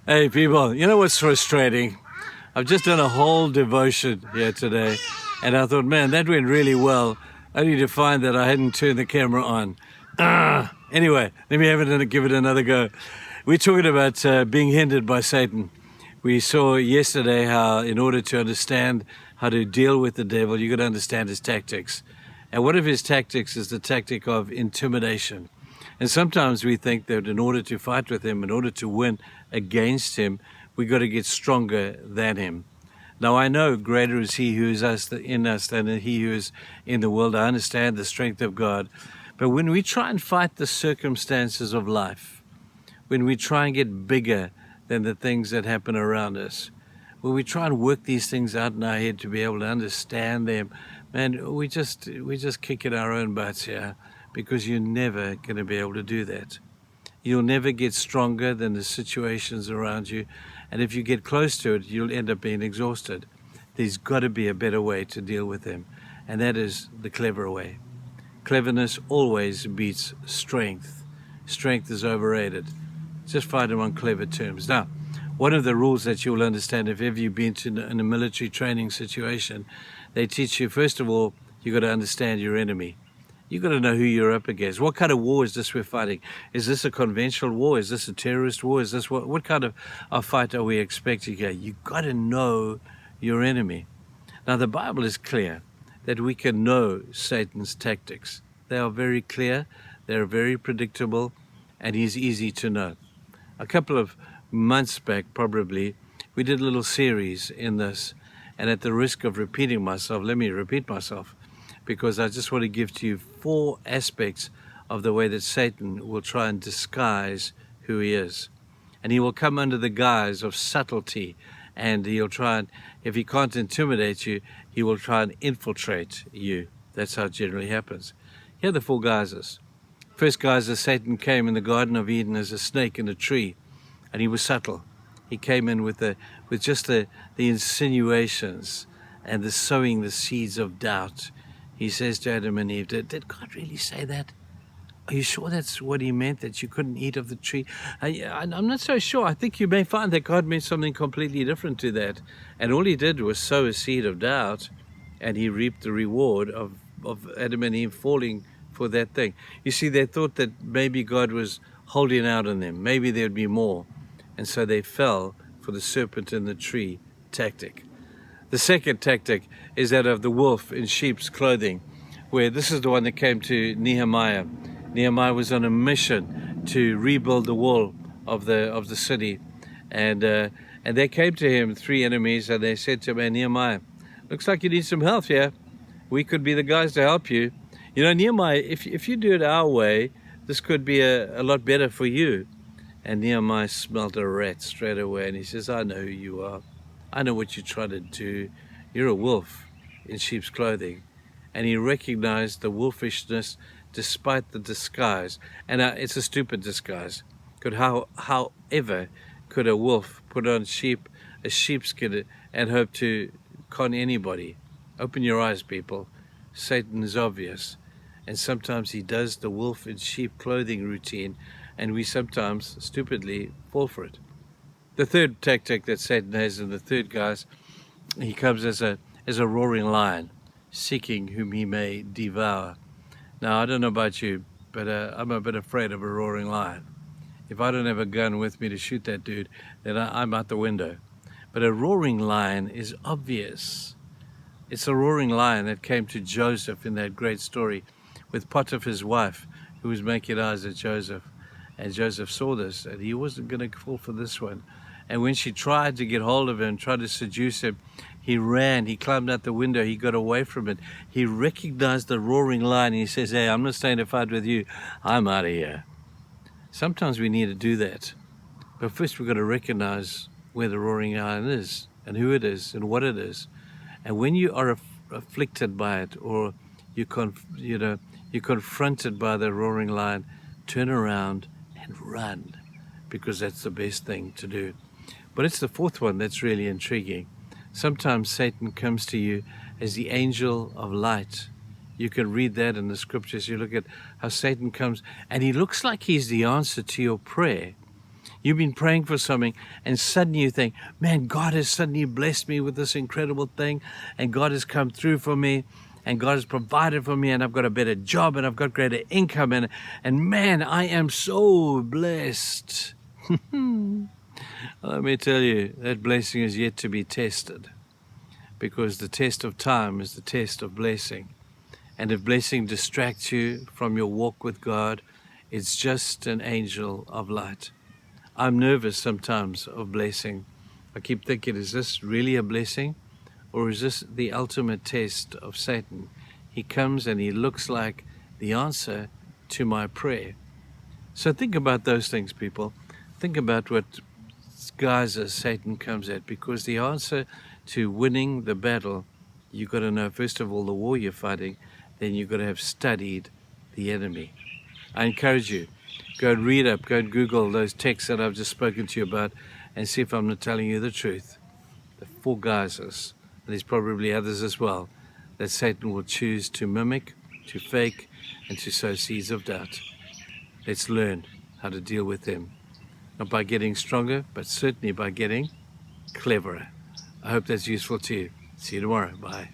Hey people, you know what's frustrating? I've just done a whole devotion here today, and I thought, man, that went really well, only to find that I hadn't turned the camera on. Anyway, let me give it another go. We're talking about being hindered by Satan. We saw yesterday how in order to understand how to deal with the devil, you've got to understand his tactics. And one of his tactics is the tactic of intimidation. And sometimes we think that in order to fight with him, in order to win against him, we've got to get stronger than him. Now, I know greater is he who is in us than he who is in the world. I understand the strength of God. But when we try and fight the circumstances of life, when we try and get bigger than the things that happen around us, when we try and work these things out in our head to be able to understand them, man, we just kick in our own butts here, because you're never going to be able to do that. You'll never get stronger than the situations around you. And if you get close to it, you'll end up being exhausted. There's got to be a better way to deal with them. And that is the clever way. Cleverness always beats strength. Strength is overrated. Just find them on clever terms. Now, one of the rules that you'll understand if ever you've been in a military training situation, they teach you, first of all, you've got to understand your enemy. You've got to know who you're up against. What kind of war is this we're fighting? Is this a conventional war? Is this a terrorist war? Is this what kind of a fight are we expecting here? You've got to know your enemy. Now, the Bible is clear that we can know Satan's tactics. They are very clear, they're very predictable, and he's easy to know. A couple of months back, probably, we did a little series in this, and at the risk of repeating myself, let me repeat myself, because I just want to give to you 4 aspects of the way that Satan will try and disguise who he is. And he will come under the guise of subtlety, and he'll try and, if he can't intimidate you, he will try and infiltrate you. That's how it generally happens. Here are the 4 guises. First guise is Satan came in the Garden of Eden as a snake in a tree, and he was subtle. He came in with just the insinuations and the sowing the seeds of doubt. He says to Adam and Eve, did God really say that? Are you sure that's what he meant, that you couldn't eat of the tree? I'm not so sure. I think you may find that God meant something completely different to that. And all he did was sow a seed of doubt, and he reaped the reward of Adam and Eve falling for that thing. You see, they thought that maybe God was holding out on them. Maybe there'd be more. And so they fell for the serpent in the tree tactic. The second tactic is that of the wolf in sheep's clothing, where this is the one that came to Nehemiah. Nehemiah was on a mission to rebuild the wall of the city, and they came to him, 3 enemies, and they said to him, Nehemiah, looks like you need some help here. We could be the guys to help you. You know, Nehemiah, if you do it our way, this could be a lot better for you. And Nehemiah smelled a rat straight away, and he says, I know who you are. I know what you're trying to do. You're a wolf in sheep's clothing. And he recognized the wolfishness despite the disguise. And it's a stupid disguise. However could a wolf put on a sheepskin and hope to con anybody? Open your eyes, people. Satan is obvious. And sometimes he does the wolf in sheep clothing routine, and we sometimes stupidly fall for it. The third tactic that Satan has, and the third guys, he comes as a roaring lion, seeking whom he may devour. Now, I don't know about you, but I'm a bit afraid of a roaring lion. If I don't have a gun with me to shoot that dude, then I'm out the window. But a roaring lion is obvious. It's a roaring lion that came to Joseph in that great story with Potiphar's wife, who was making eyes at Joseph. And Joseph saw this, and he wasn't going to fall for this one. And when she tried to get hold of him, tried to seduce him, he ran, he climbed out the window, he got away from it. He recognized the roaring lion, and he says, hey, I'm not staying to fight with you. I'm out of here. Sometimes we need to do that. But first we've got to recognize where the roaring lion is, and who it is, and what it is. And when you are afflicted by it, or you're confronted by the roaring lion, turn around and run, because that's the best thing to do. But it's the fourth one that's really intriguing. Sometimes Satan comes to you as the angel of light. You can read that in the scriptures. You look at how Satan comes, and he looks like he's the answer to your prayer. You've been praying for something and suddenly you think, man, God has suddenly blessed me with this incredible thing, and God has come through for me, and God has provided for me, and I've got a better job, and I've got greater income, and man, I am so blessed. Let me tell you, that blessing is yet to be tested, because the test of time is the test of blessing. And if blessing distracts you from your walk with God, it's just an angel of light. I'm nervous sometimes of blessing. I keep thinking, is this really a blessing? Or is this the ultimate test of Satan? He comes and he looks like the answer to my prayer. So think about those things, people. Think about what guises Satan comes at, because the answer to winning the battle, you've got to know, first of all, the war you're fighting, then you've got to have studied the enemy. I encourage you, go and read up, go and Google those texts that I've just spoken to you about, and see if I'm not telling you the truth. The 4 guises, and there's probably others as well, that Satan will choose to mimic, to fake, and to sow seeds of doubt. Let's learn how to deal with them. Not by getting stronger, but certainly by getting cleverer. I hope that's useful to you. See you tomorrow. Bye.